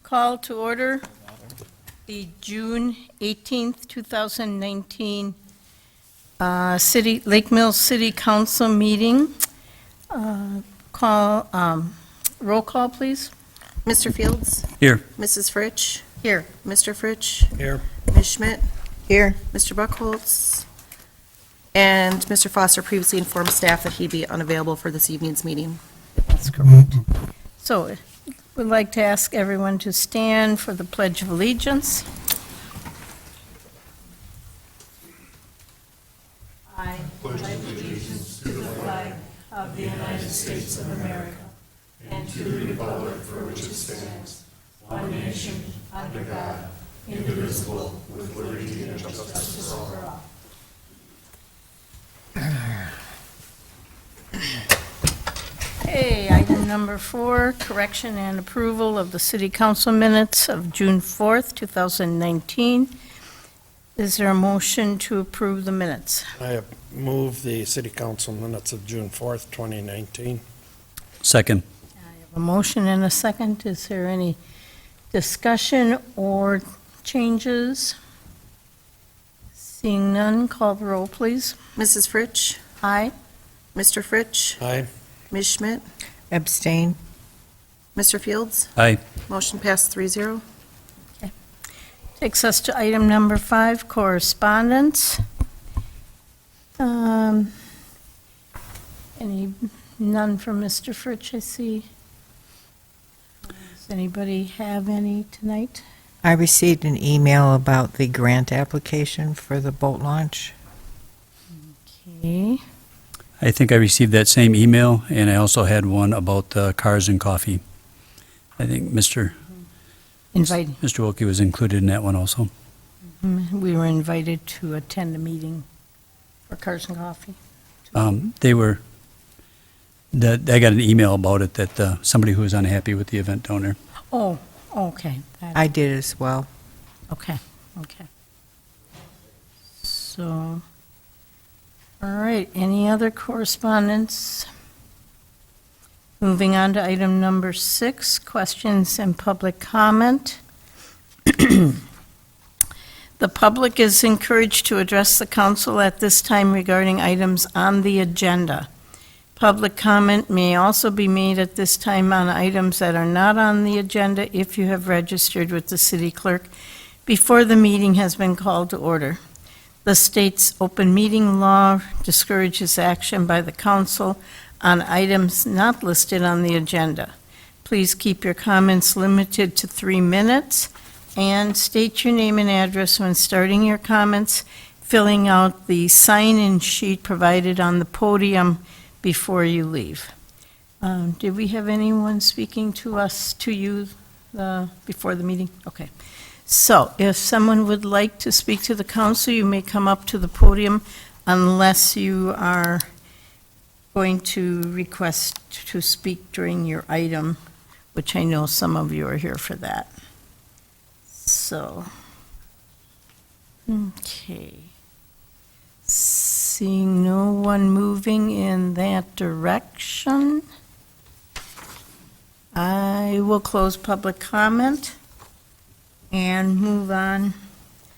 Call to order the June 18th, 2019 Lake Mills City Council meeting. Roll call, please. Mr. Fields? Here. Mrs. Fritsch? Here. Mr. Fritsch? Here. Ms. Schmidt? Here. Mr. Buckholz? And Mr. Foster previously informed staff that he'd be unavailable for this evening's meeting. That's correct. So, we'd like to ask everyone to stand for the Pledge of Allegiance. I pledge allegiance to the flag of the United States of America and to the republic for which it stands, one nation, under God, indivisible, with liberty and justice for all. Okay, item number 4, correction and approval of the city council minutes of June 4th, 2019. Is there a motion to approve the minutes? I have moved the city council minutes of June 4th, 2019. Second. I have a motion and a second. Is there any discussion or changes? Seeing none, call the roll, please. Mrs. Fritsch? Aye. Mr. Fritsch? Aye. Ms. Schmidt? Abstain. Mr. Fields? Aye. Motion passed 3-0. Takes us to item number 5, correspondence. None from Mr. Fritsch, I see. Does anybody have any tonight? I received an email about the grant application for the boat launch. Okay. I think I received that same email, and I also had one about cars and coffee. I think Mr. Wilkie was included in that one also. We were invited to attend a meeting for Cars and Coffee. I got an email about it that somebody who was unhappy with the event down there. Oh, okay. I did as well. Okay. So, all right, any other correspondence? Moving on to item number 6, questions and public comment. The public is encouraged to address the council at this time regarding items on the agenda. Public comment may also be made at this time on items that are not on the agenda if you have registered with the city clerk before the meeting has been called to order. The state's open meeting law discourages action by the council on items not listed on the agenda. Please keep your comments limited to 3 minutes and state your name and address when starting your comments, filling out the sign-in sheet provided on the podium before you leave. Did we have anyone speaking to you before the meeting? Okay. So if someone would like to speak to the council, you may come up to the podium unless you are going to request to speak during your item, which I know some of you are here for that. So, okay. Seeing no one moving in that direction, I will close public comment and move on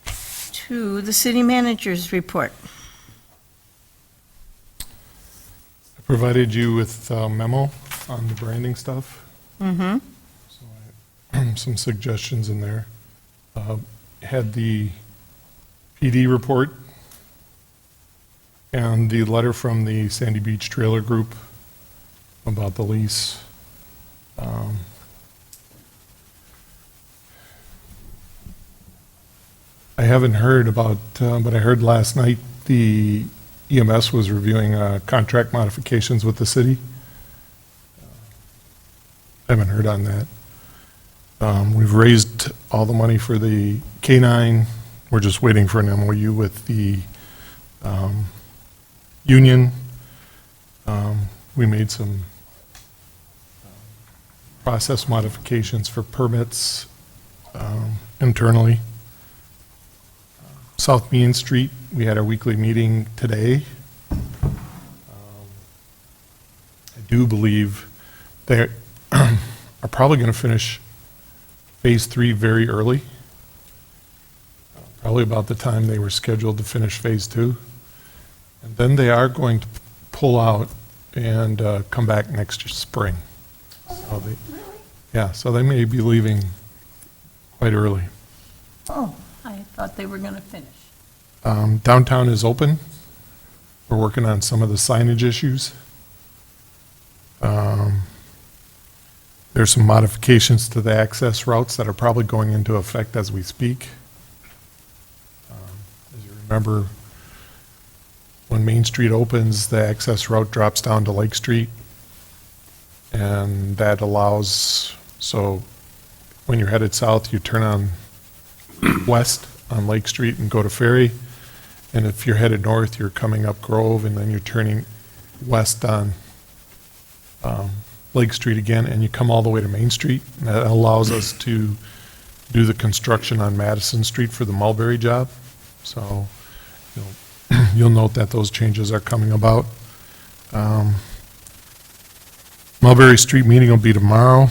to the city manager's report. I provided you with a memo on the branding stuff. Mm-hmm. So I, some suggestions in there. Had the PD report and the letter from the Sandy Beach Trailer Group about the lease. I haven't heard about, but I heard last night the EMS was reviewing contract modifications with the city. I haven't heard on that. We've raised all the money for the K-9. We're just waiting for an MOU with the union. We made some process modifications for permits internally. South Main Street, we had our weekly meeting today. I do believe they are probably going to finish Phase 3 very early, probably about the time they were scheduled to finish Phase 2. And then they are going to pull out and come back next spring. So yeah, so they may be leaving quite early. Oh, I thought they were going to finish. Downtown is open. We're working on some of the signage issues. There's some modifications to the access routes that are probably going into effect as we speak. As you remember, when Main Street opens, the access route drops down to Lake Street. And that allows, so when you're headed south, you turn on west on Lake Street and go to Ferry. And if you're headed north, you're coming up Grove, and then you're turning west on Lake Street again, and you come all the way to Main Street. And that allows us to do the construction on Madison Street for the Mulberry job. So you'll note that those changes are coming about. Mulberry Street meeting will be tomorrow.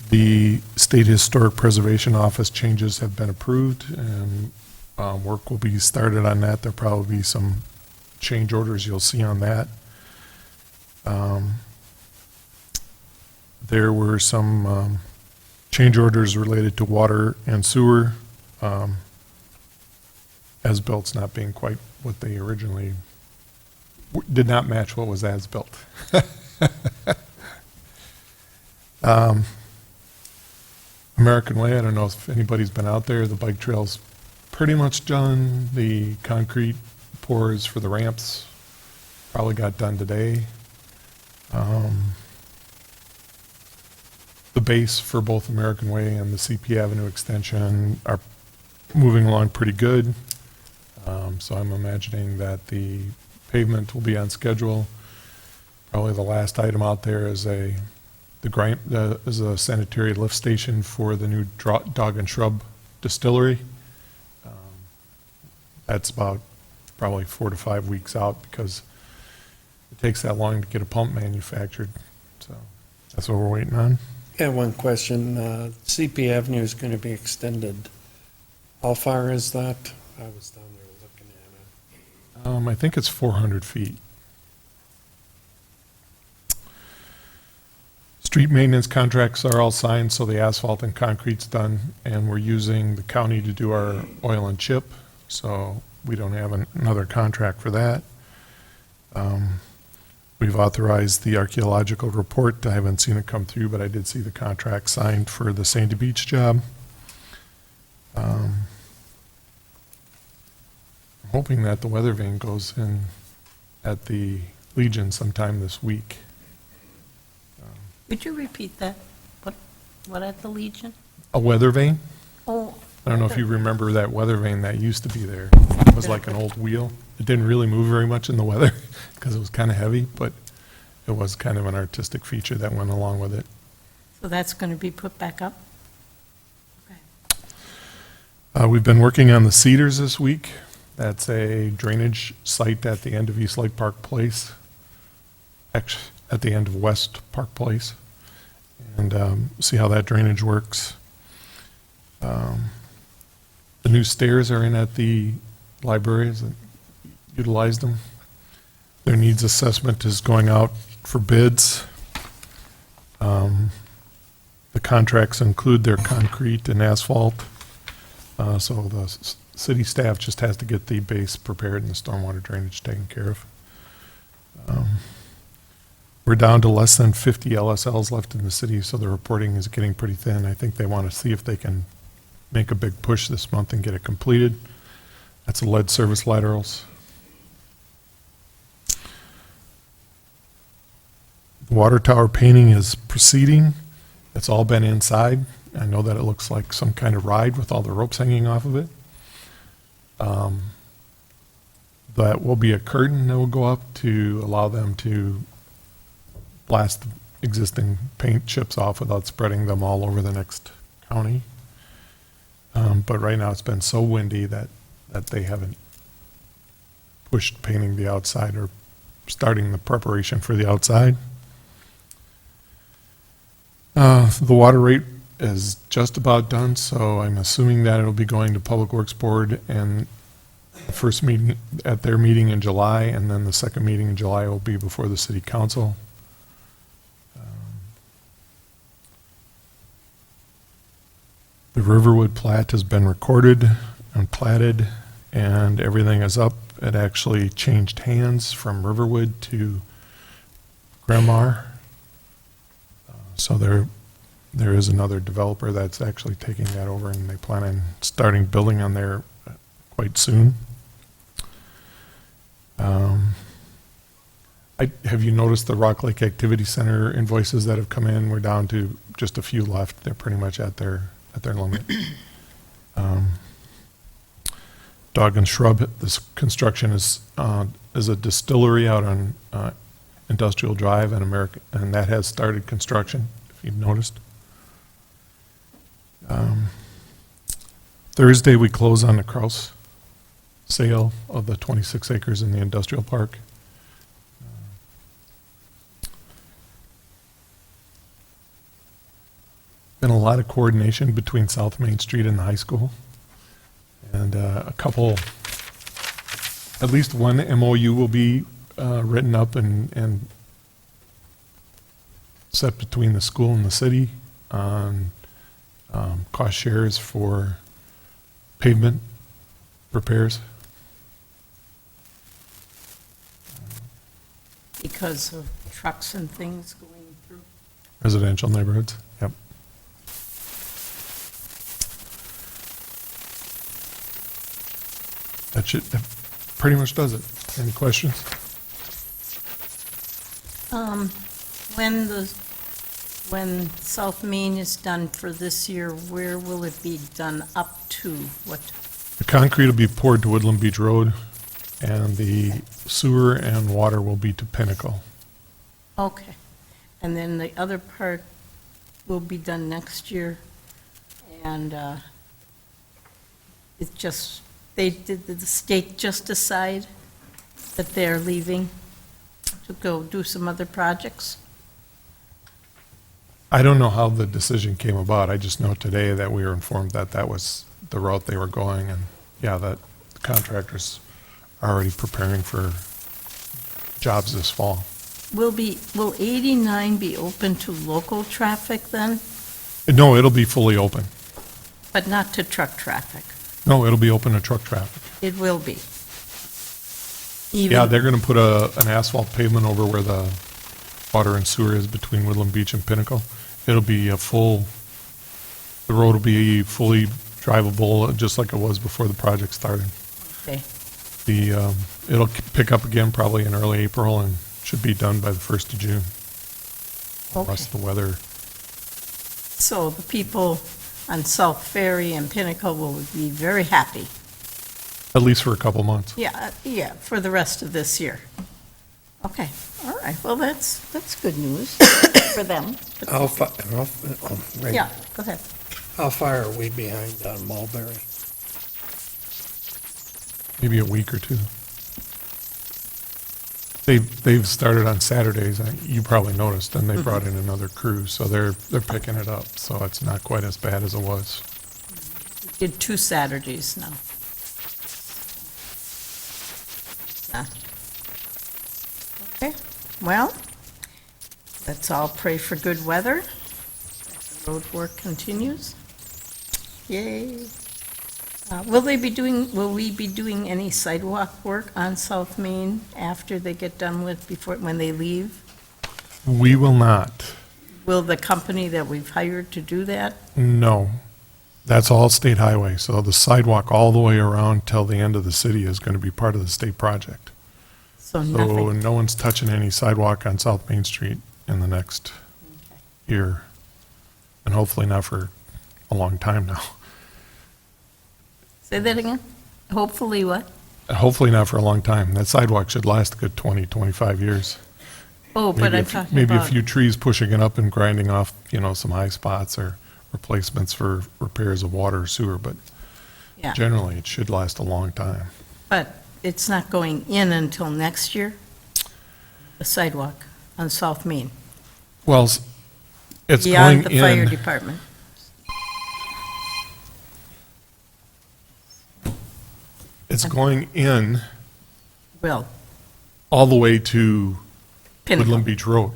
The State Historic Preservation Office changes have been approved, and work will be started on that. There'll probably be some change orders you'll see on that. There were some change orders related to water and sewer, as-bills not being quite what they originally did not match what was as-built. American Way, I don't know if anybody's been out there. The bike trail's pretty much done. The concrete pours for the ramps probably got done today. The base for both American Way and the CP Avenue extension are moving along pretty good. So I'm imagining that the pavement will be on schedule. Probably the last item out there is a sanitary lift station for the new Dog and Shrub distillery. That's about probably 4 to 5 weeks out because it takes that long to get a pump manufactured. So that's what we're waiting on. Yeah, one question. CP Avenue is going to be extended. How far is that? I was down there looking at it. I think it's 400 feet. Street maintenance contracts are all signed, so the asphalt and concrete's done, and we're using the county to do our oil and chip, so we don't have another contract for that. We've authorized the archaeological report. I haven't seen it come through, but I did see the contract signed for the Sandy Beach job. I'm hoping that the weather vane goes in at the Legion sometime this week. Would you repeat that? What at the Legion? A weather vane? Oh, I don't know if you remember that weather vane that used to be there. It was like an old wheel. It didn't really move very much in the weather because it was kind of heavy, but it was kind of an artistic feature that went along with it. so that's going to be put back up? We've been working on the Cedars this week. That's a drainage site at the end of East Lake Park Place, actually at the end of West Park Place, and see how that drainage works. The new stairs are in at the libraries that utilized them. Their needs assessment is going out for bids. The contracts include their concrete and asphalt. So the city staff just has to get the base prepared and the stormwater drainage taken care of. We're down to less than 50 LSLs left in the city, so the reporting is getting pretty thin. I think they want to see if they can make a big push this month and get it completed. That's the lead service laterals. The water tower painting is proceeding. It's all been inside. I know that it looks like some kind of ride with all the ropes hanging off of it. That will be a curtain that will go up to allow them to blast the existing paint chips off without spreading them all over the next county. But right now it's been so windy that they haven't pushed painting the outside or starting the preparation for the outside. The water rate is just about done, so I'm assuming that it'll be going to Public Works Board and the first meeting, at their meeting in July, and then the second meeting in July will be before the city council. The Riverwood plat has been recorded and platted, and everything is up. It actually changed hands from Riverwood to Grammar. So there is another developer that's actually taking that over, and they plan on starting building on there quite soon. Have you noticed the Rock Lake Activity Center invoices that have come in? We're down to just a few left. They're pretty much at their limit. Dog and Shrub, this construction is a distillery out on Industrial Drive in America, and that has started construction, if you've noticed. Thursday, we close on the Kraus sale of the 26 acres in the industrial park. Been a lot of coordination between South Main Street and the high school. And a couple, at least one MOU will be written up and set between the school and the city on cost shares for pavement repairs. Because of trucks and things going through. Residential neighborhoods, yep. That pretty much does it. Any questions? When South Main is done for this year, where will it be done up to? What? The concrete will be poured to Woodland Beach Road, and the sewer and water will be to Pinnacle. Okay. And then the other part will be done next year, and it's just, did the state just decide that they're leaving to go do some other projects? I don't know how the decision came about. I just know today that we were informed that that was the route they were going, and yeah, that the contractors are already preparing for jobs this fall. Will 89 be open to local traffic then, No, it'll be fully open. but not to truck traffic? No, it'll be open to truck traffic. It will be. Yeah, they're gonna put an asphalt pavement over where the water and sewer is between Woodland Beach and Pinnacle. It'll be the road will be fully drivable, just like it was before the project started. Okay. It'll pick up again probably in early April and should be done by the 1st of June. Unless the weather, So the people on South Ferry and Pinnacle will be very happy. at least for a couple months. Yeah, for the rest of this year. Okay, all right, well, that's good news for them. Yeah, go ahead. How far are we behind on Mulberry? Maybe a week or two. They've started on Saturdays, you probably noticed, and they brought in another crew, so they're picking it up, so it's not quite as bad as it was. Did 2 Saturdays now. Okay, well, let's all pray for good weather. Road work continues. Yay. Will we be doing any sidewalk work on South Main after they get done when they leave? We will not. Will the company that we've hired to do that? No. That's all state highway, so the sidewalk all the way around till the end of the city is going to be part of the state project. So So nothing, no one's touching any sidewalk on South Main Street in the next year, and hopefully not for a long time now. say that again? Hopefully what? Hopefully not for a long time. That sidewalk should last a good 20, 25 years. Oh, but Maybe I'm a talking maybe a about, few trees pushing it up and grinding off, some high spots or replacements for repairs of water or sewer, but yeah, generally, it should last a long time. but it's not going in until next year? The sidewalk on South Main? Well, It's beyond going the fire in. department. It's going in Well, all the way to Pinnacle. Woodland Beach Road.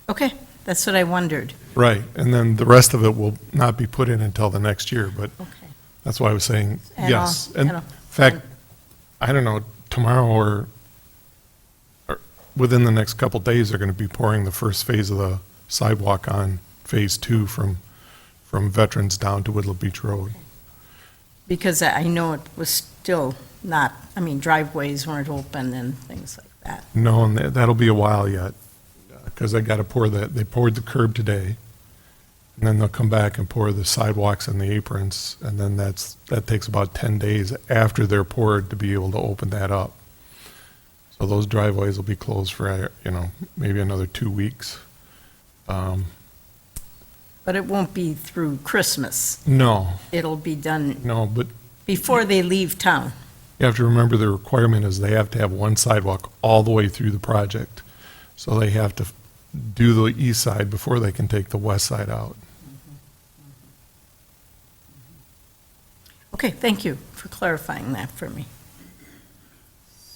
Okay, that's what I wondered. Right, and then the rest of it will not be put in until the next year, but Okay. that's why I was saying And yes. I'll- And and in I'll- fact, I don't know, tomorrow or within the next couple days, they're going to be pouring the first phase of the sidewalk on Phase 2 from Veterans down to Woodland Beach Road. Because I know it was still not, I mean, driveways weren't open and things like that. No, and that'll be a while yet, because they got to they poured the curb today, and then they'll come back and pour the sidewalks and the aprons, and then that takes about 10 days after they're poured to be able to open that up. So those driveways will be closed for, maybe another 2 weeks. But it won't be through Christmas. No, It'll be done no, but before they leave town. you have to remember the requirement is they have to have one sidewalk all the way through the project. So they have to do the east side before they can take the west side out. Okay, thank you for clarifying that for me.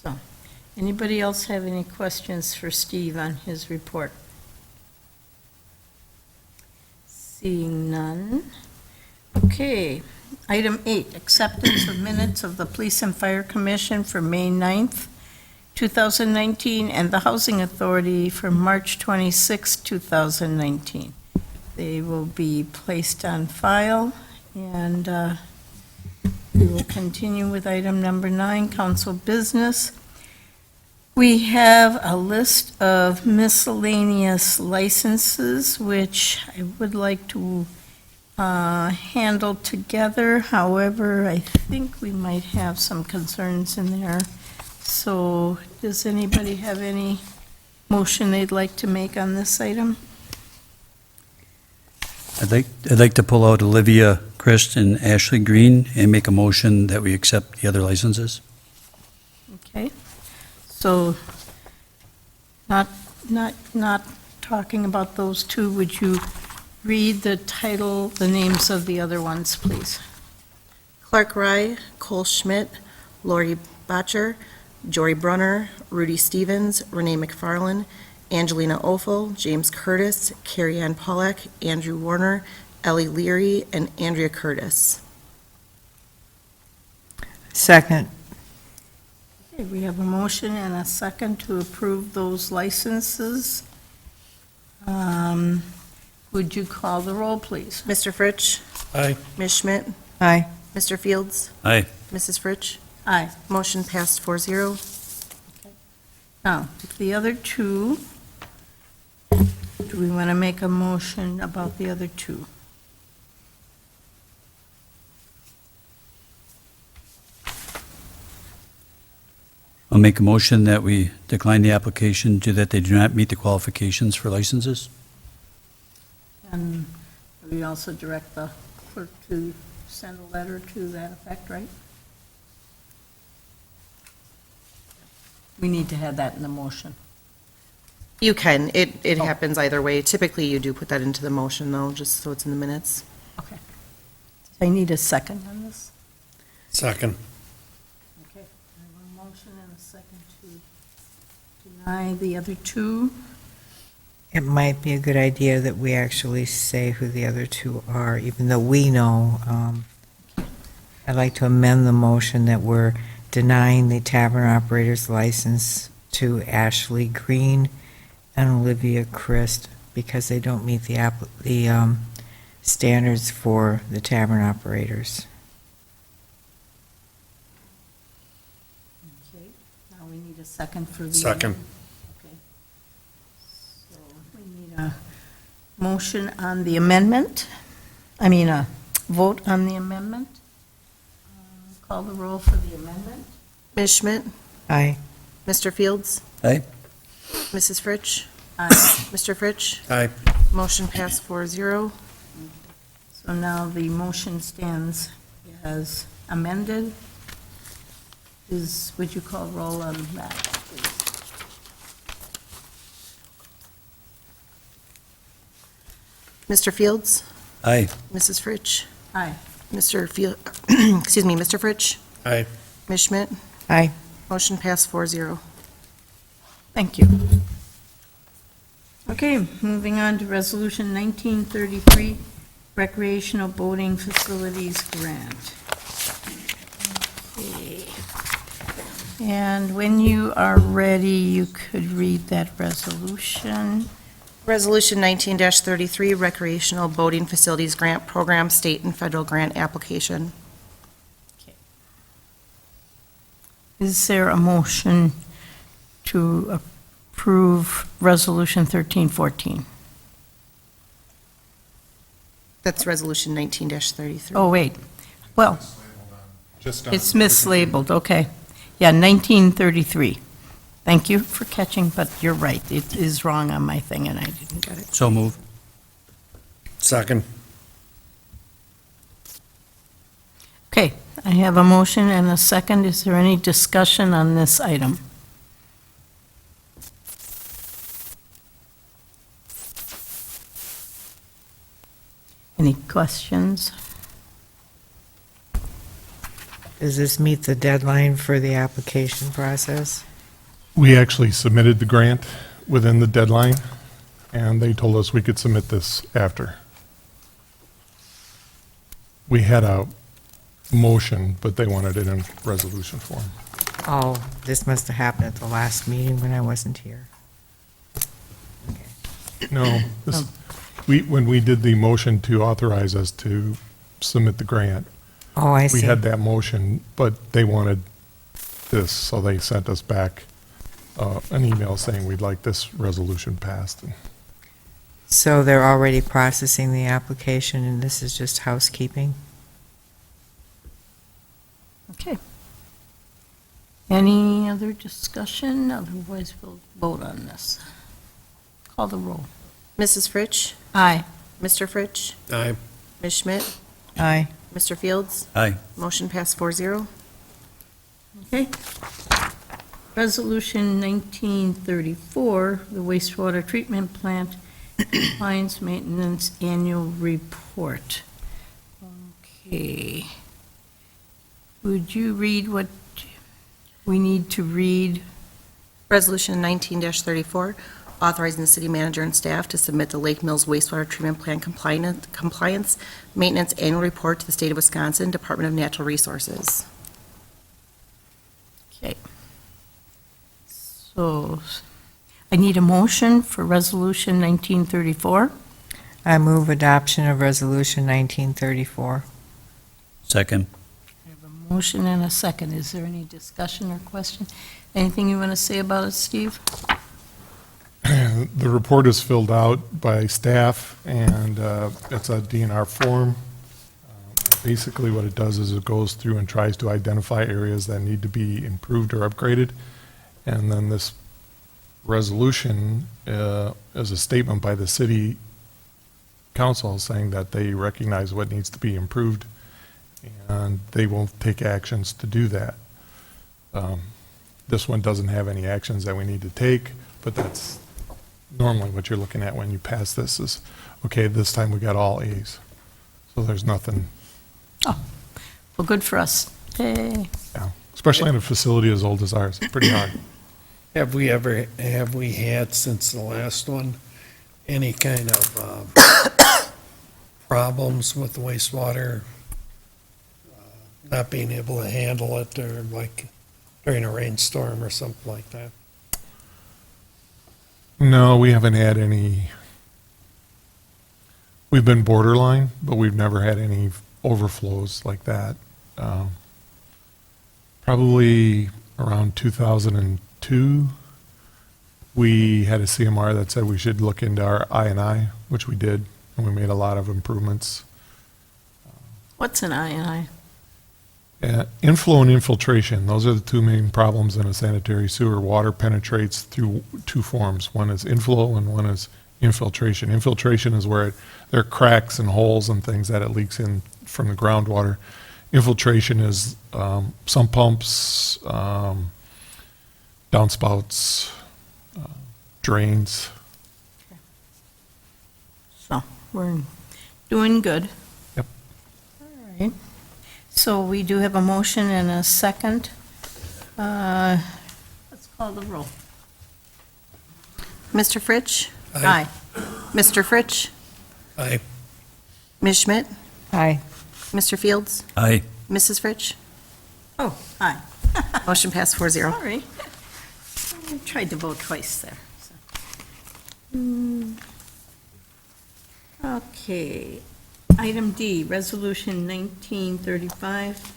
So, anybody else have any questions for Steve on his report? Seeing none. Okay, item 8, acceptance of minutes of the Police and Fire Commission for May 9th, 2019, and the Housing Authority for March 26, 2019. They will be placed on file, and we will continue with item number 9, council business. We have a list of miscellaneous licenses, which I would like to handle together. However, I think we might have some concerns in there. So does anybody have any motion they'd like to make on this item? I'd like to pull out Olivia Christ and Ashley Green and make a motion that we accept the other licenses. Okay, so not talking about those two, would you read the title, the names of the other ones, please? Clark Rye, Cole Schmidt, Lori Botcher, Jory Brunner, Rudy Stevens, Renee McFarland, Angelina Ophel, James Curtis, Carrie Ann Pollack, Andrew Warner, Ellie Leary, and Andrea Curtis. Second. Okay, we have a motion and a second to approve those licenses. Would you call the roll, please? Mr. Fritsch? Aye. Ms. Schmidt? Aye. Mr. Fields? Aye. Mrs. Fritsch? Aye. Motion passed 4-0. Now, the other two, do we want to make a motion about the other two? I'll make a motion that we decline the application due that they do not meet the qualifications for licenses. And we also direct the clerk to send a letter to that effect, right? We need to have that in the motion. You can. It happens either way. Typically, you do put that into the motion, though, just so it's in the minutes. Okay. I need a second on this. Second. Okay. I have a motion and a second to deny the other two. It might be a good idea that we actually say who the other two are, even though we know. I'd like to amend the motion that we're denying the tavern operator's license to Ashley Green and Olivia Christ because they don't meet the standards for the tavern operators. Okay. Now we need a second for the. Second. Okay. So we need a motion on the amendment. A vote on the amendment. Call the roll for the amendment. Ms. Schmidt? Aye. Mr. Fields? Aye. Mrs. Fritsch? Aye. Mr. Fritsch? Aye. Motion passed 4-0. So now the motion stands as amended. Would you call roll on that, please? Mr. Fields? Aye. Mrs. Fritsch? Aye. Mr. Excuse me, Mr. Fritsch? Aye. Ms. Schmidt? Aye. Motion passed 4-0. Thank you. Okay, moving on to Resolution 1933, Recreational Boating Facilities Grant. Okay. And when you are ready, you could read that resolution. Resolution 19-33, Recreational Boating Facilities Grant Program, State and Federal Grant Application. Is there a motion to approve Resolution 1314? That's Resolution 19-33. Oh, wait. Well, Just on- it's mislabeled, okay. Yeah, 1933. Thank you for catching, but you're right. It is wrong on my thing, and I didn't get it. So move. Second. Okay, I have a motion and a second. Is there any discussion on this item? Any questions? Does this meet the deadline for the application process? We actually submitted the grant within the deadline, and they told us we could submit this after. We had a motion, but they wanted it in resolution form. Oh, this must have happened at the last meeting when I wasn't here. No, this, when we did the motion to authorize us to submit the grant, Oh, I see. we had that motion, but they wanted this, so they sent us back an email saying we'd like this resolution passed. So they're already processing the application, and this is just housekeeping? Okay. Any other discussion? Otherwise, we'll vote on this. Call the roll. Mrs. Fritsch? Aye. Mr. Fritsch? Aye. Ms. Schmidt? Aye. Mr. Fields? Aye. Motion passed 4-0. Okay. Resolution 1934, the wastewater treatment plant compliance maintenance annual report. Okay. Would you read what we need to read? Resolution 19-34, authorizing the city manager and staff to submit the Lake Mills wastewater treatment plant compliance maintenance annual report to the state of Wisconsin Department of Natural Resources. Okay. So I need a motion for Resolution 1934. I move adoption of Resolution 1934. Second. I have a motion and a second. Is there any discussion or question? Anything you want to say about it, Steve? The report is filled out by staff, and it's a DNR form. Basically, what it does is it goes through and tries to identify areas that need to be improved or upgraded. And then this resolution is a statement by the city council saying that they recognize what needs to be improved, and they won't take actions to do that. This one doesn't have any actions that we need to take, but that's normally what you're looking at when you pass this is, okay, this time we got all A's. So there's nothing, Well, good for us. Hey. especially in a facility as old as ours, it's pretty hard. Have we had since the last one, any kind of problems with the wastewater? Not being able to handle it, or like during a rainstorm or something like that? No, we haven't had any, we've been borderline, but we've never had any overflows like that. Probably around 2002, we had a CMR that said we should look into our I&I, which we did, and we made a lot of improvements. What's an I&I? Inflow and infiltration, those are the two main problems in a sanitary sewer. Water penetrates through two forms. One is inflow and one is infiltration. Infiltration is where there are cracks and holes and things that it leaks in from the groundwater. Infiltration is sump pumps, downspouts, drains. So, we're doing good. Yep. All right. So we do have a motion and a second. Let's call the roll. Mr. Fritsch? Aye. Mr. Fritsch? Aye. Ms. Schmidt? Aye. Mr. Fields? Aye. Mrs. Fritsch? Oh, aye. Motion passed 4-0. Sorry. I tried to vote twice there. so. Okay. Item D, Resolution 1935.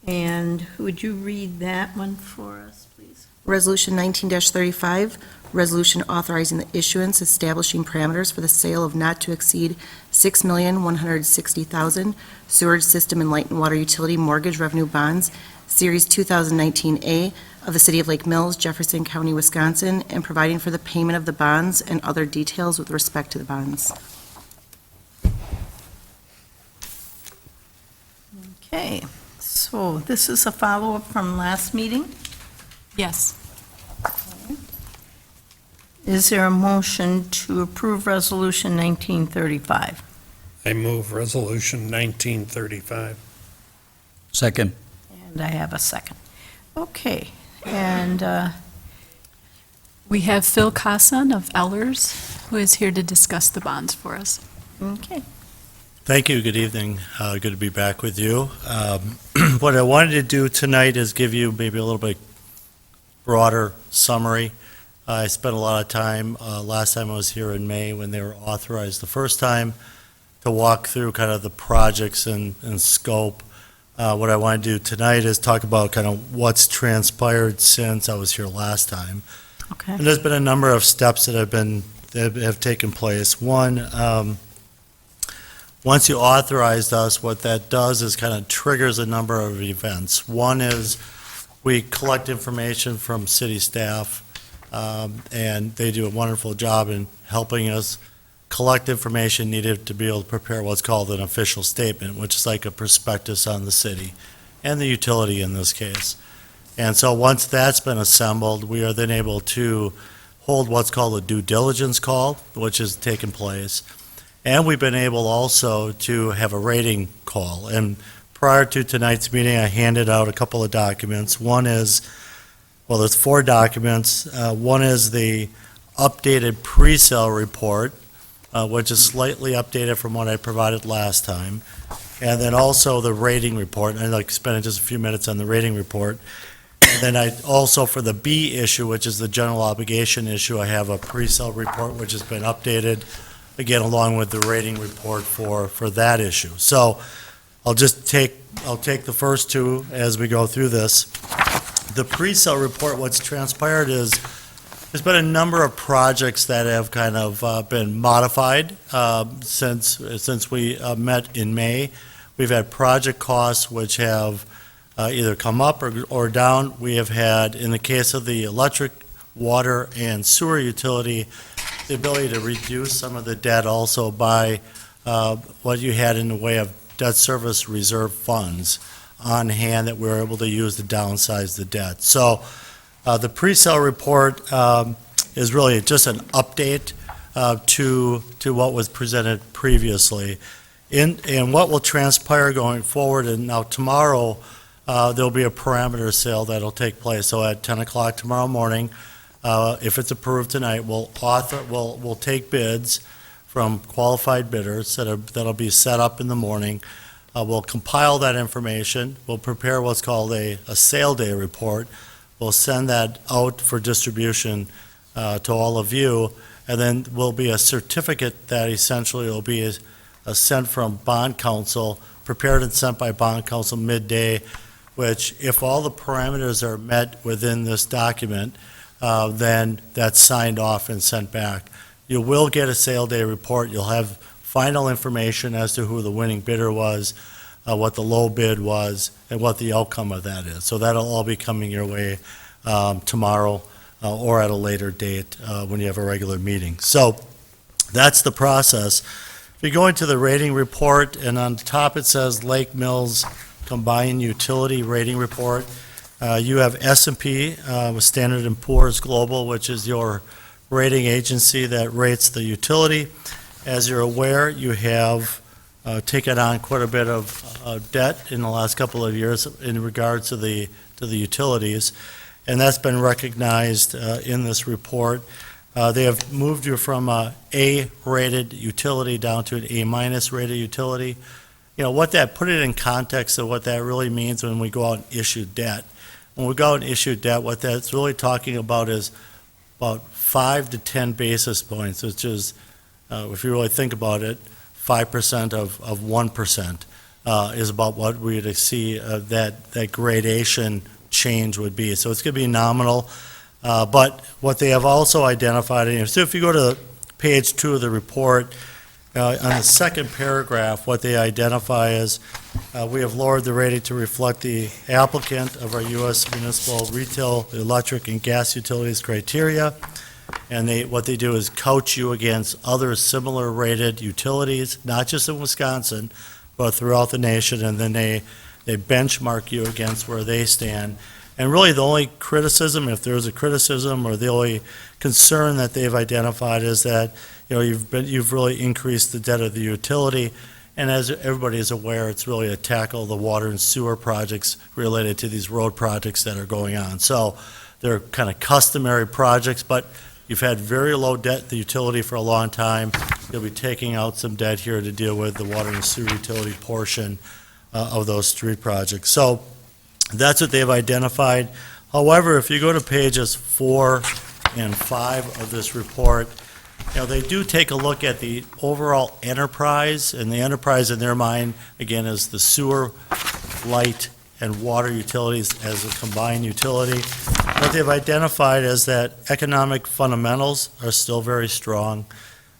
And would you read that one for us, please? Resolution 19-35, resolution authorizing the issuance, establishing parameters for the sale of not to exceed $6,160,000 sewerage system and light and water utility mortgage revenue bonds, Series 2019A of the City of Lake Mills, Jefferson County, Wisconsin, and providing for the payment of the bonds and other details with respect to the bonds. Okay, so this is a follow-up from last meeting. Yes. Is there a motion to approve Resolution 1935? I move Resolution 1935. Second. And I have a second. Okay, and We have Phil Casson of Ellers, who is here to discuss the bonds for us. okay. Thank you. Good evening. Good to be back with you. What I wanted to do tonight is give you maybe a little bit broader summary. I spent a lot of time, last time I was here in May when they were authorized the first time, to walk through kind of the projects and scope. What I want to do tonight is talk about kind of what's transpired since I was here last time. Okay. And there's been a number of steps that have taken place. One, once you authorized us, what that does is kind of triggers a number of events. One is we collect information from city staff, and they do a wonderful job in helping us collect information needed to be able to prepare what's called an official statement, which is like a prospectus on the city and the utility in this case. And so once that's been assembled, we are then able to hold what's called a due diligence call, which has taken place. And we've been able also to have a rating call. And prior to tonight's meeting, I handed out a couple of documents. One is, well, there's 4 documents. One is the updated pre-sale report, which is slightly updated from what I provided last time. And then also the rating report. And I'd like to spend just a few minutes on the rating report. And then I also, for the B issue, which is the general obligation issue, I have a pre-sale report which has been updated, again, along with the rating report for that issue. So I'll take the first 2 as we go through this. The pre-sale report, what's transpired is there's been a number of projects that have kind of been modified since we met in May. We've had project costs which have either come up or down. We have had, in the case of the electric, water, and sewer utility, the ability to reduce some of the debt also by what you had in the way of debt service reserve funds on hand that we were able to use to downsize the debt. So the pre-sale report is really just an update to what was presented previously. And what will transpire going forward, and now tomorrow there'll be a parameter sale that'll take place. So at 10 o'clock tomorrow morning, if it's approved tonight, we'll take bids from qualified bidders that'll be set up in the morning. We'll compile that information. We'll prepare what's called a sale day report. We'll send that out for distribution to all of you, and then will be a certificate that essentially will be sent from bond counsel, prepared and sent by bond counsel midday, which if all the parameters are met within this document, then that's signed off and sent back. You will get a sale day report. You'll have final information as to who the winning bidder was, what the low bid was, and what the outcome of that is. So that'll all be coming your way tomorrow or at a later date when you have a regular meeting. So that's the process. If you go into the rating report, and on top it says Lake Mills Combined Utility Rating Report, you have S&P with Standard & Poor's Global, which is your rating agency that rates the utility. As you're aware, you have taken on quite a bit of debt in the last couple of years in regards to the utilities, and that's been recognized in this report. They have moved you from a A-rated utility down to an A-minus rated utility. You know, put it in context of what that really means when we go out and issue debt. When we go out and issue debt, what that's really talking about is about 5 to 10 basis points, which is, if you really think about it, 5% of 1% is about what we would see that gradation change would be. So it's going to be nominal. But what they have also identified, and so if you go to page 2 of the report, on the second paragraph, what they identify is we have lowered the rating to reflect the applicant of our U.S. municipal retail, electric, and gas utilities criteria. And what they do is couch you against other similar rated utilities, not just in Wisconsin, but throughout the nation, and then they benchmark you against where they stand. And really, the only criticism, if there's a criticism, or the only concern that they've identified is that, you know, you've really increased the debt of the utility, and as everybody is aware, it's really to tackle the water and sewer projects related to these road projects that are going on. So they're kind of customary projects, but you've had very low debt at the utility for a long time. You'll be taking out some debt here to deal with the water and sewer utility portion of those street projects. So that's what they've identified. However, if you go to pages 4 and 5 of this report, you know, they do take a look at the overall enterprise, and the enterprise in their mind, again, is the sewer, light, and water utilities as a combined utility. What they've identified is that economic fundamentals are still very strong.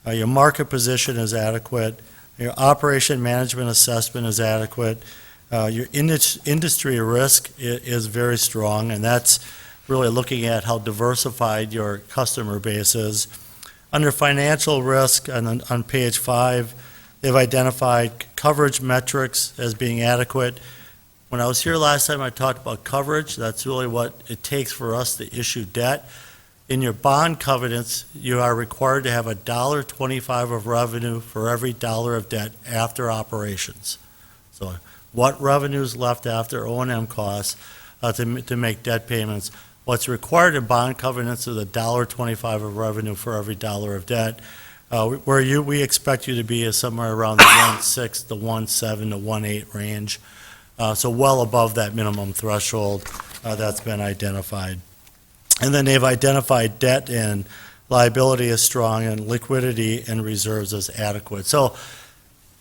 Your market position is adequate. Your operation management assessment is adequate. Your industry risk is very strong, and that's really looking at how diversified your customer base is. Under financial risk, on page 5, they've identified coverage metrics as being adequate. When I was here last time, I talked about coverage. That's really what it takes for us to issue debt. In your bond covenants, you are required to have $1.25 of revenue for every dollar of debt after operations. So what revenue is left after O&M costs to make debt payments? What's required in bond covenants is $1.25 of revenue for every dollar of debt. We expect you to be somewhere around the 1.6 to 1.7 to 1.8 range. So well above that minimum threshold that's been identified. And then they've identified debt and liability as strong, and liquidity and reserves as adequate. So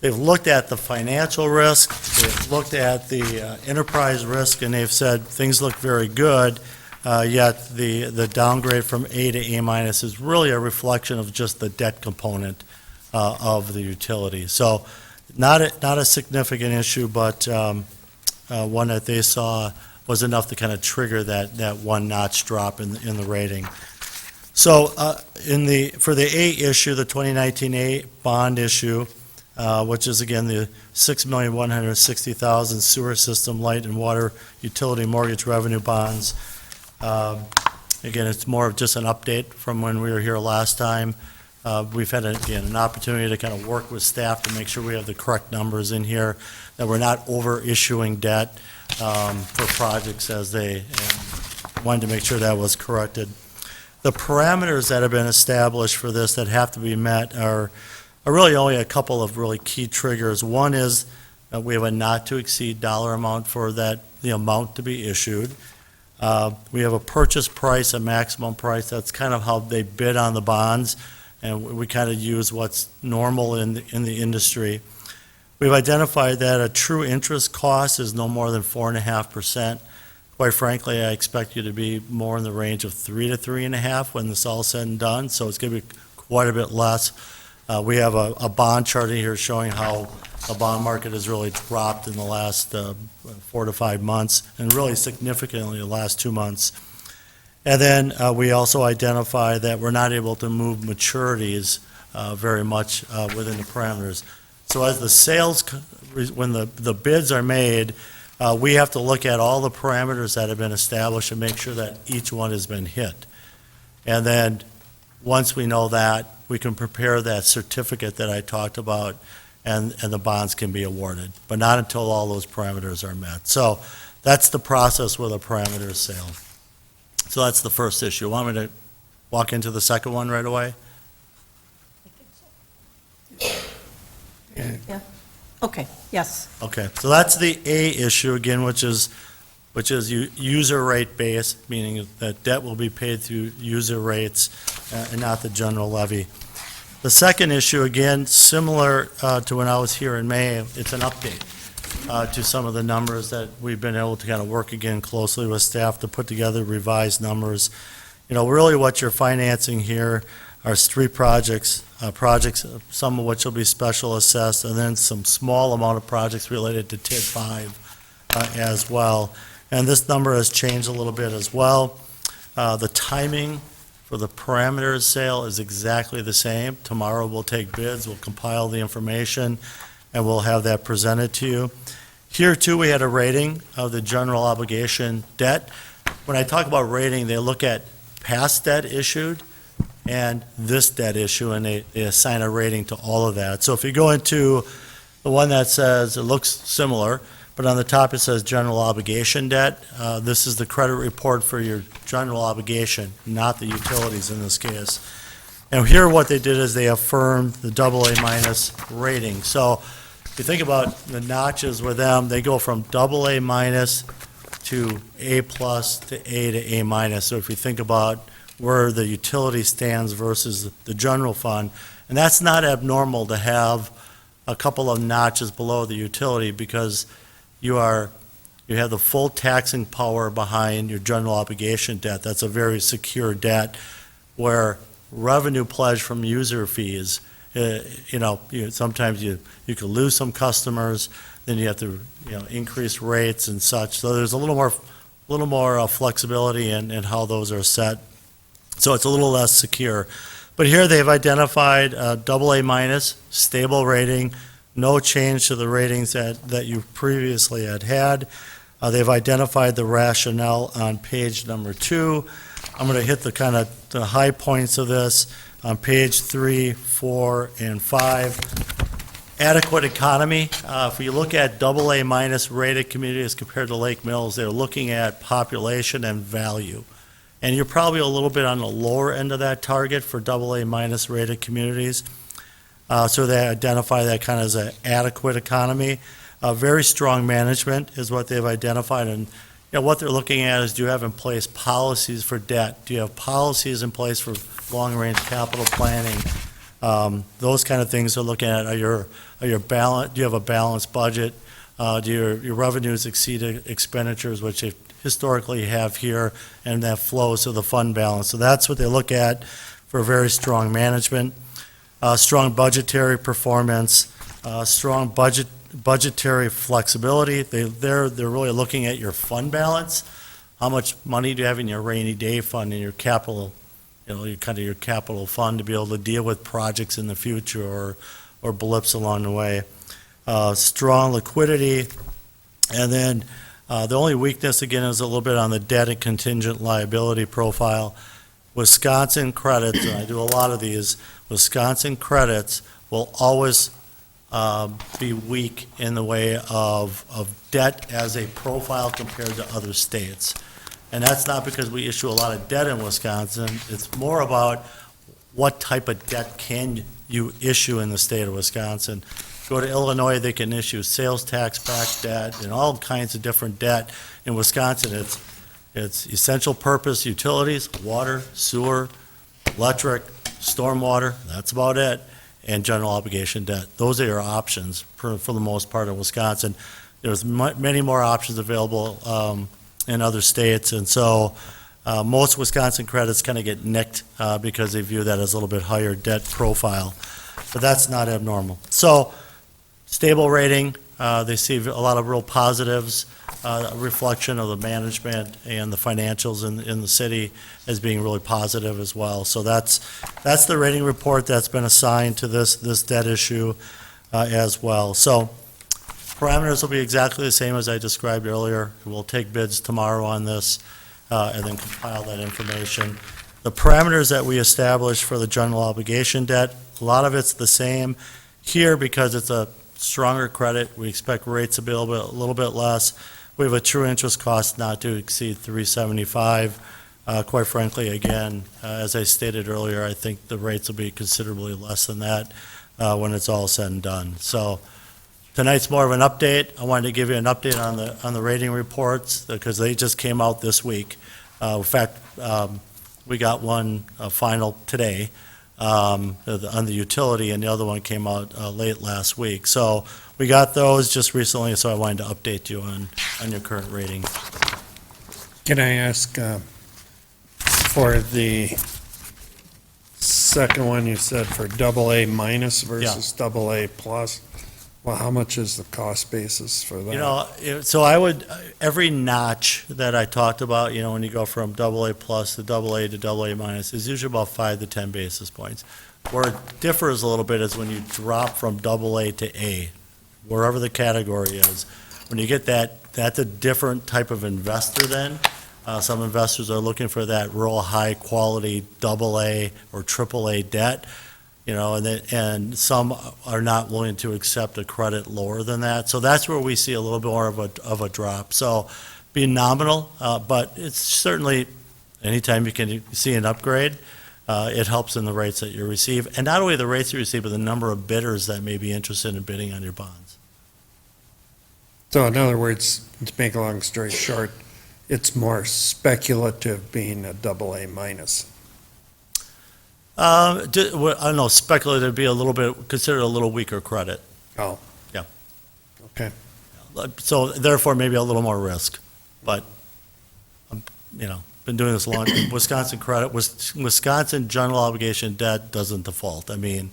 they've looked at the financial risk, they've looked at the enterprise risk, and they've said things look very good, yet the downgrade from A to A minus is really a reflection of just the debt component of the utility. So not a significant issue, but one that they saw was enough to kind of trigger that one notch drop in the rating. So for the A issue, the 2019 A bond issue, which is again the $6,160,000 sewer system light and water utility mortgage revenue bonds. Again, it's more of just an update from when we were here last time. We've had an opportunity to kind of work with staff to make sure we have the correct numbers in here, that we're not over issuing debt for projects as they wanted to make sure that was corrected. The parameters that have been established for this that have to be met are really only a couple of really key triggers. One is that we have a not to exceed dollar amount for the amount to be issued. We have a purchase price, a maximum price. That's kind of how they bid on the bonds, and we kind of use what's normal in the industry. We've identified that a true interest cost is no more than 4.5%. Quite frankly, I expect you to be more in the range of 3 to 3.5 when this is all said and done, so it's going to be quite a bit less. We have a bond chart in here showing how the bond market has really dropped in the last 4 to 5 months, and really significantly the last 2 months. And then we also identify that we're not able to move maturities very much within the parameters. So as the sales, when the bids are made, we have to look at all the parameters that have been established and make sure that each one has been hit. And then once we know that, we can prepare that certificate that I talked about, and the bonds can be awarded, but not until all those parameters are met. So that's the process with a parameter sale. So that's the first issue. Want me to walk into the second one right away? Okay, yes. Okay, so that's the A issue again, which is user rate based, meaning that debt will be paid through user rates and not the general levy. The second issue, again, similar to when I was here in May, it's an update to some of the numbers that we've been able to kind of work again closely with staff to put together revised numbers. You know, really what you're financing here are three projects, some of which will be special assessed, and then some small amount of projects related to TID 5 as well. And this number has changed a little bit as well. The timing for the parameters sale is exactly the same. Tomorrow we'll take bids, we'll compile the information, and we'll have that presented to you. Here too, we had a rating of the general obligation debt. When I talk about rating, they look at past debt issued and this debt issue, and they assign a rating to all of that. So if you go into the one that says, it looks similar, but on the top it says general obligation debt, this is the credit report for your general obligation, not the utilities in this case. And here what they did is they affirmed the AA minus rating. So if you think about the notches with them, they go from AA minus to A plus to A to A minus. So if you think about where the utility stands versus the general fund, and that's not abnormal to have a couple of notches below the utility, because you have the full taxing power behind your general obligation debt. That's a very secure debt, where revenue pledge from user fees, sometimes you could lose some customers, then you have to increase rates and such. So there's a little more flexibility in how those are set. So it's a little less secure. But here they've identified AA minus, stable rating, no change to the ratings that you previously had. They've identified the rationale on page number 2. I'm going to hit the high points of this on page 3, 4, and 5. Adequate economy. If you look at AA minus rated communities compared to Lake Mills, they're looking at population and value. And you're probably a little bit on the lower end of that target for AA minus rated communities. So they identify that kind of as an adequate economy. Very strong management is what they've identified. And what they're looking at is, do you have in place policies for debt? Do you have policies in place for long-range capital planning? Those kind of things they're looking at. Do you have a balanced budget? Do your revenues exceed expenditures, which they historically have here, and that flows to the fund balance? So that's what they look at for very strong management. Strong budgetary performance, strong budgetary flexibility. They're really looking at your fund balance. How much money do you have in your rainy day fund, in your capital, your capital fund, to be able to deal with projects in the future or blips along the way. Strong liquidity. And then the only weakness, again, is a little bit on the debt and contingent liability profile. Wisconsin credits, and I do a lot of these, Wisconsin credits will always be weak in the way of debt as a profile compared to other states. And that's not because we issue a lot of debt in Wisconsin. It's more about what type of debt can you issue in the state of Wisconsin. Go to Illinois, they can issue sales tax-backed debt and all kinds of different debt. In Wisconsin, it's essential purpose utilities, water, sewer, electric, stormwater, that's about it, and general obligation debt. Those are your options for the most part in Wisconsin. There's many more options available in other states, and so most Wisconsin credits kind of get nicked because they view that as a little bit higher debt profile, but that's not abnormal. So stable rating, they see a lot of real positives, a reflection of the management and the financials in the city as being really positive as well. So that's the rating report that's been assigned to this debt issue as well. So parameters will be exactly the same as I described earlier. We'll take bids tomorrow on this and then compile that information. The parameters that we established for the general obligation debt, a lot of it's the same. Here, because it's a stronger credit, we expect rates to be a little bit less. We have a true interest cost not to exceed 375. Quite frankly, again, as I stated earlier, I think the rates will be considerably less than that when it's all said and done. So tonight's more of an update. I wanted to give you an update on the rating reports because they just came out this week. In fact, we got one final today on the utility, and the other one came out late last week. So we got those just recently, so I wanted to update you on your current rating. Can I ask, for the second one, you said for AA minus versus AA plus, well, how much is the cost basis for that? You know, so I would, every notch that I talked about, you know, when you go from AA plus to AA to AA minus, is usually about 5 to 10 basis points. Where it differs a little bit is when you drop from AA to A, wherever the category is. When you get that, that's a different type of investor then. Some investors are looking for that real high-quality AA or AAA debt, you know, and some are not willing to accept a credit lower than that. So that's where we see a little bit more of a drop. So be nominal, but it's certainly, anytime you can see an upgrade, it helps in the rates that you receive. And not only the rates you receive, but the number of bidders that may be interested in bidding on your bonds. So in other words, to make a long story short, it's more speculative being a AA minus. I don't know, speculative would be a little bit, considered a little weaker credit. Oh. Yeah. Okay. So therefore, maybe a little more risk. But, you know, been doing this long. Wisconsin credit, Wisconsin general obligation debt doesn't default. I mean,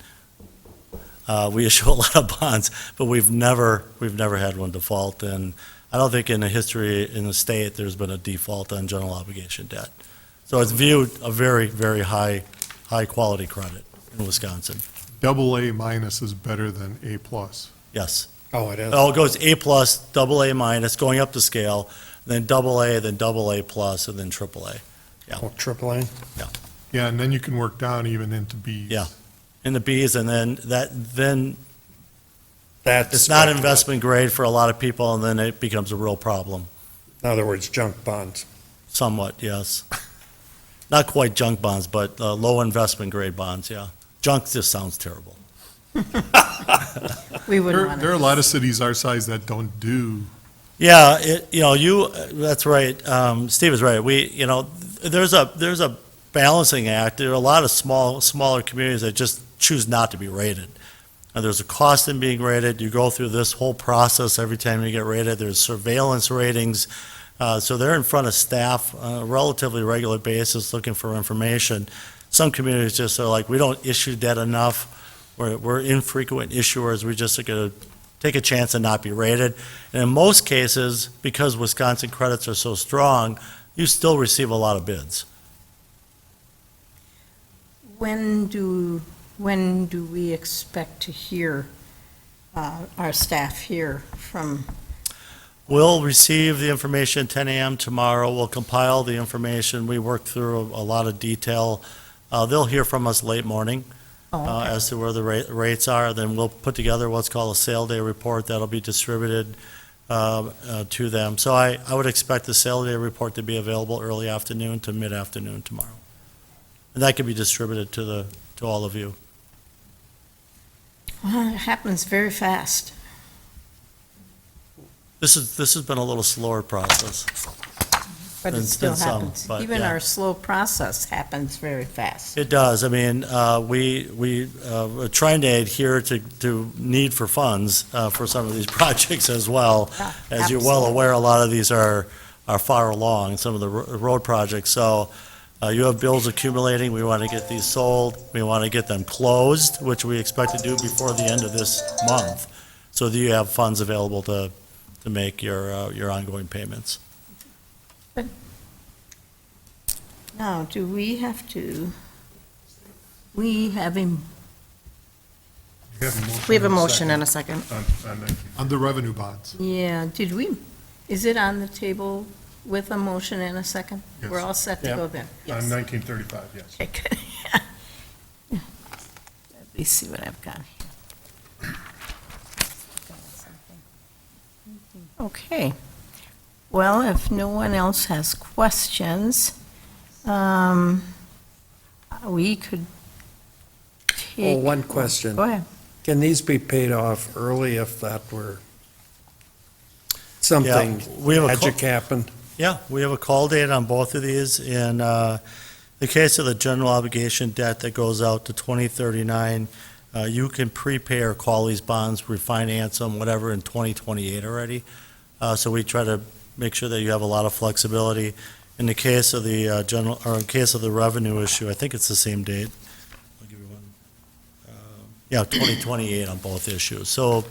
we issue a lot of bonds, but we've never had one default. And I don't think in the history in the state there's been a default on general obligation debt. So it's viewed a very, very high quality credit in Wisconsin. AA minus is better than A plus. Yes. Oh, it is? Oh, it goes A plus, AA minus, going up the scale, then AA, then AA plus, and then AAA. Oh, AAA? Yeah, and then you can work down even into Bs. Yeah. In the Bs, and then That's it's not speculative. investment grade for a lot of people, and then it becomes a real problem. In other words, junk bonds. Somewhat, yes. Not quite junk bonds, but low investment grade bonds, yeah. Junk just sounds terrible. We wouldn't There want there are a to. lot of cities our size that don't do, Yeah, that's right. Steve is right. There's a balancing act. There are a lot of smaller communities that just choose not to be rated. And there's a cost in being rated. You go through this whole process every time you get rated. There's surveillance ratings. So they're in front of staff on a relatively regular basis looking for information. Some communities just are like, we don't issue debt enough. We're infrequent issuers. We just are going to take a chance and not be rated. And in most cases, because Wisconsin credits are so strong, you still receive a lot of bids. When do we expect to hear, our staff hear from? We'll receive the information 10 a.m. tomorrow. We'll compile the information. We worked through a lot of detail. They'll hear from us late morning Okay. as to where the rates are. Then we'll put together what's called a sale day report that'll be distributed to them. So I would expect the sale day report to be available early afternoon to mid-afternoon tomorrow. And that can be distributed to all of you. Well, it happens very fast. This has been a little slower process. But it Been still some, happens. but Even yeah. our slow process happens very fast. It does. I mean, we are trying to adhere to need for funds for some of these projects as well. Yeah, As you're well absolutely. aware, a lot of these are far along, some of the road projects. So you have bills accumulating. We want to get these sold. We want to get them closed, which we expect to do before the end of this month, so that you have funds available to make your ongoing payments. Now, do we have to, we have a, We have a motion and a second. on the revenue bonds. yeah, did we, is it on the table with a motion and a second? Yes. We're all set to Yep. go then? On 1935, yes. Okay, good. Let me see what I've got here. Okay. Well, if no one else has questions, we could take. Oh, one question. Go ahead. Can these be paid off early if that were something we have a tragic happened? Yeah, we have a call date on both of these. In the case of the general obligation debt that goes out to 2039, you can prepay or call these bonds, refinance them, whatever, in 2028 already. So we try to make sure that you have a lot of flexibility. In the case of the in case of the revenue issue, I think it's the same date. I'll give you one. 2028 on both issues. So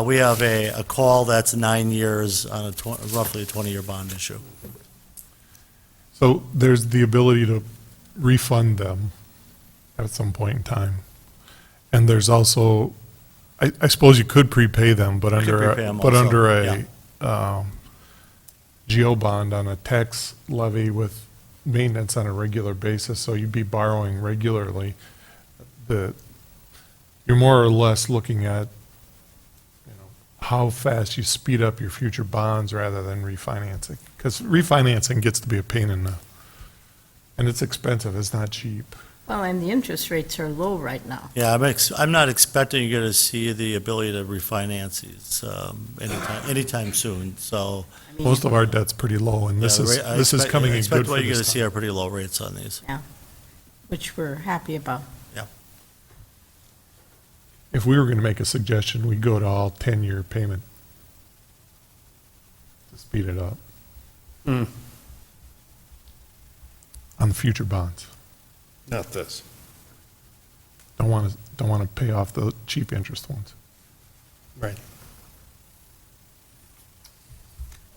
we have a call that's 9 years on roughly a 20-year bond issue. So there's the ability to refund them at some point in time. And there's also, I suppose you could prepay them, but You could under, prepay them but also, under a GO bond on a tax levy with maintenance on a regular basis, so you'd be borrowing regularly. You're more or less looking at, how fast you speed up your future bonds rather than refinancing. Because refinancing gets to be a pain in the, and it's expensive, it's not cheap. Well, and the interest rates are low right now. Yeah, I'm not expecting you're going to see the ability to refinance these anytime soon, so. I mean, Most of our debt's pretty low, and this yeah, is, the rate- I this is expect- coming I in expect good for what you're going to this see time. are pretty low rates on these. which we're happy about. If we were going to make a suggestion, we'd go to all 10-year payment to speed it up Hmm, on the future bonds. not this. Don't want to pay off the cheap interest ones. Right.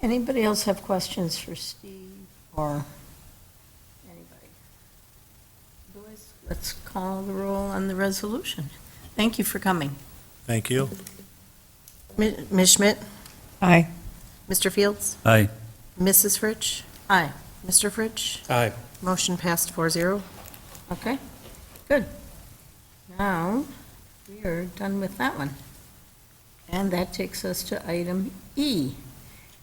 Anybody else have questions for Steve or anybody? Otherwise, let's call the roll on the resolution. Thank you for coming. Thank you. Ms. Schmidt? Aye. Mr. Fields? Aye. Mrs. Fritsch? Aye. Mr. Fritsch? Aye. Motion passed 4-0. Okay, good. Now, we are done with that one. And that takes us to item E,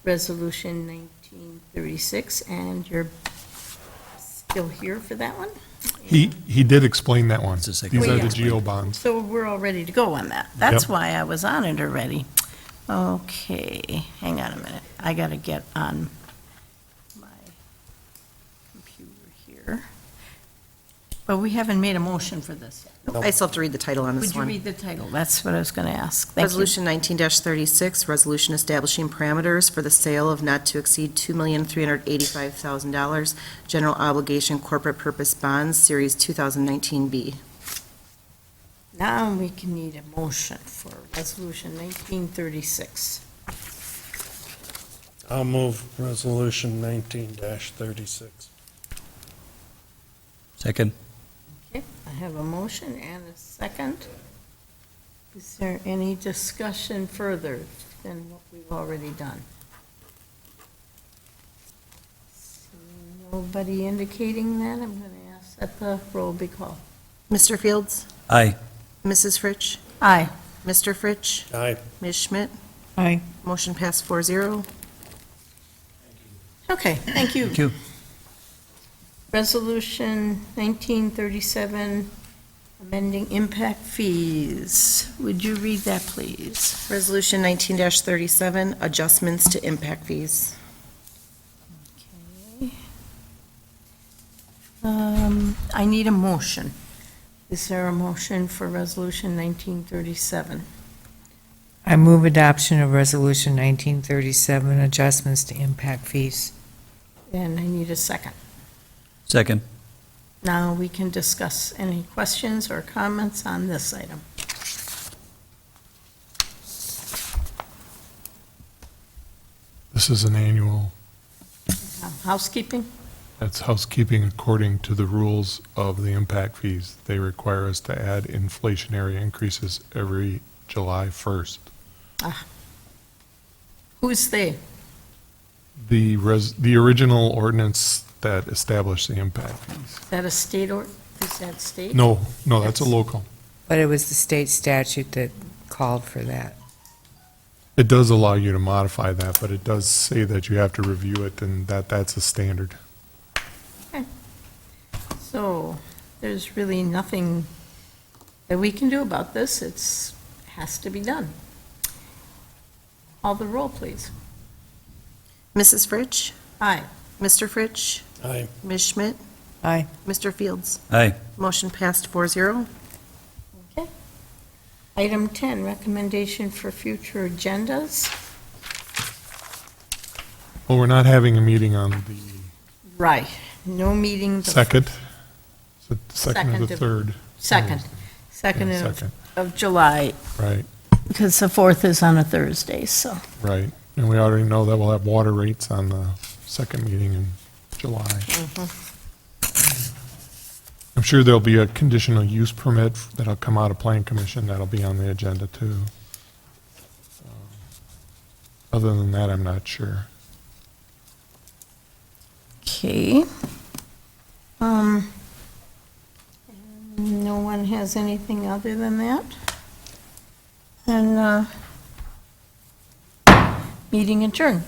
Resolution 1936, and you're still here for that one? He did explain that one. It's the second These one. are the GO bonds. So we're all ready to go on that. That's Yep. why I was on it already. Okay, hang on a minute. I got to get on my computer here. But we haven't made a motion for this yet. I still have to read the title on this Would you one. read the title? That's what I was going to ask. Thank you. Resolution 19-36, resolution establishing parameters for the sale of not to exceed $2,385,000 general obligation corporate purpose bonds, Series 2019B. Now we can need a motion for Resolution 1936. I'll move resolution 19-36. Second. Okay, I have a motion and a second. Is there any discussion further than what we've already done? Seeing nobody indicating that, I'm going to ask that the roll be called. Mr. Fields? Aye. Mrs. Fritsch? Aye. Mr. Fritsch? Aye. Ms. Schmidt? Aye. Motion passed 4-0. Okay, thank you. Thank you. Resolution 1937, amending impact fees. Would you read that, please? Resolution 19-37, adjustments to impact fees. Okay. I need a motion. Is there a motion for Resolution 1937? I move adoption of Resolution 1937, adjustments to impact fees. And I need a second. Second. Now we can discuss any questions or comments on this item. This is an annual, Housekeeping? that's housekeeping according to the rules of the impact fees. They require us to add inflationary increases every July 1st. Who's they? the original ordinance that established the impact fees. Is that a state or, is that state? No, that's a local. But it was the state statute that called for that. It does allow you to modify that, but it does say that you have to review it, and that's a standard. So, there's really nothing that we can do about this. Has to be done. Call the roll, please. Mrs. Fritsch? Aye. Mr. Fritsch? Aye. Ms. Schmidt? Aye. Mr. Fields? Aye. Motion passed 4-0. Okay. Item 10, recommendation for future agendas. Well, we're not having a meeting on the Right. No meeting. the second. Is it the second or Second the of- third? Second. Second Yeah, of- second. of July, Right, because the 4th is on a Thursday, so. right. And we already know that we'll have water rates on the second meeting in July. I'm sure there'll be a conditional use permit that'll come out of Plan Commission that'll be on the agenda too. Other than that, I'm not sure. Okay. No one has anything other than that? And, meeting adjourned.